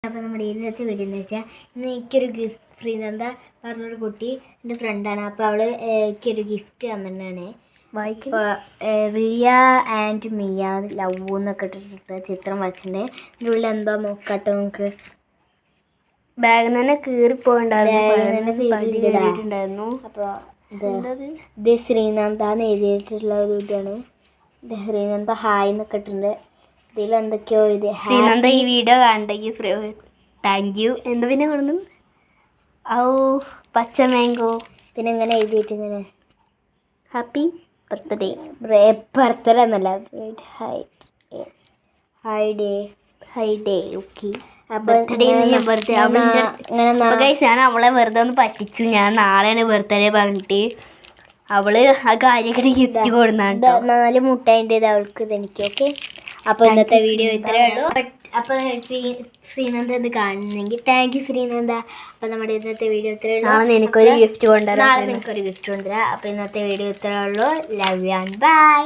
അപ്പോൾ നമ്മുടെ ഇന്നത്തെ വീഡിയോ എന്ന് വെച്ചാൽ ഇന്ന് എനിക്കൊരു ഗിഫ്റ്റ് ശ്രീനന്ദ പറഞ്ഞൊരു കുട്ടി എൻ്റെ ഫ്രണ്ടാണ്. അപ്പോൾ അവൾ എനിക്കൊരു ഗിഫ്റ്റ് തന്നിട്ടാണ്. ഇപ്പോൾ റിയ ആൻഡ് മിയ ലവ് എന്നൊക്കെ ഇട്ടിട്ട് ചിത്രം വരച്ചിട്ടുണ്ട്. ഇതിൻ്റെ ഉള്ളിൽ എന്താ നോക്കട്ടെ നമുക്ക്. ബാഗിൽ തന്നെ കീറിപ്പോയിണ്ടായിരുന്നു. അപ്പോൾ ഇത് ശ്രീനന്ദ എന്ന് എഴുതിയിട്ടുള്ള ഒരു ഇതാണ്. ശ്രീനന്ദ ഹായ് എന്നൊക്കെ ഇട്ടിട്ടുണ്ട്. ഇതിലെന്തൊക്കെയോ എഴുതി. ശ്രീനന്ദ ഈ വീഡിയോ കണ്ടെങ്കിൽ താങ്ക് യു. എന്താ പിന്നെ കൊടുന്നു പച്ച മാംഗോ. പിന്നെ ഇങ്ങനെ എഴുതിയിട്ട് ഇങ്ങനെ ഹാപ്പി ബർത്ത്ഡേ. ബർത്ത്ഡേ എന്നല്ല, ഹൈ ഡേ. ഓക്കെ. ഞാൻ അവളെ വെറുതെ ഒന്ന് പറ്റിച്ചു. ഞാൻ നാളെയാണ് ബർത്ത്ഡേ പറഞ്ഞിട്ട് അവള് ആ കാര്യമൊക്കെ ഗിഫ്റ്റ് കൊടുക്കുന്നുണ്ട്. 4 മുട്ടായിൻ്റെത് അവൾക്ക് ഇതെനിക്ക്. ഓക്കെ. അപ്പോൾ ഇന്നത്തെ വീഡിയോ ഇത്രയേ ഉള്ളൂ. അപ്പോൾ ശ്രീനന്ദ ഇത് കാണുന്നെങ്കിൽ താങ്ക് യു ശ്രീനന്ദ. അപ്പോൾ നമ്മുടെ ഇന്നത്തെ വീഡിയോ ഇത്രയേ ഉള്ളൂ. നാളെ എനിക്കൊരു ഗിഫ്റ്റ് കൊണ്ടുവരാം. അപ്പോൾ ഇന്നത്തെ വീഡിയോ ഇത്രയേ ഉള്ളൂ. Love you and by.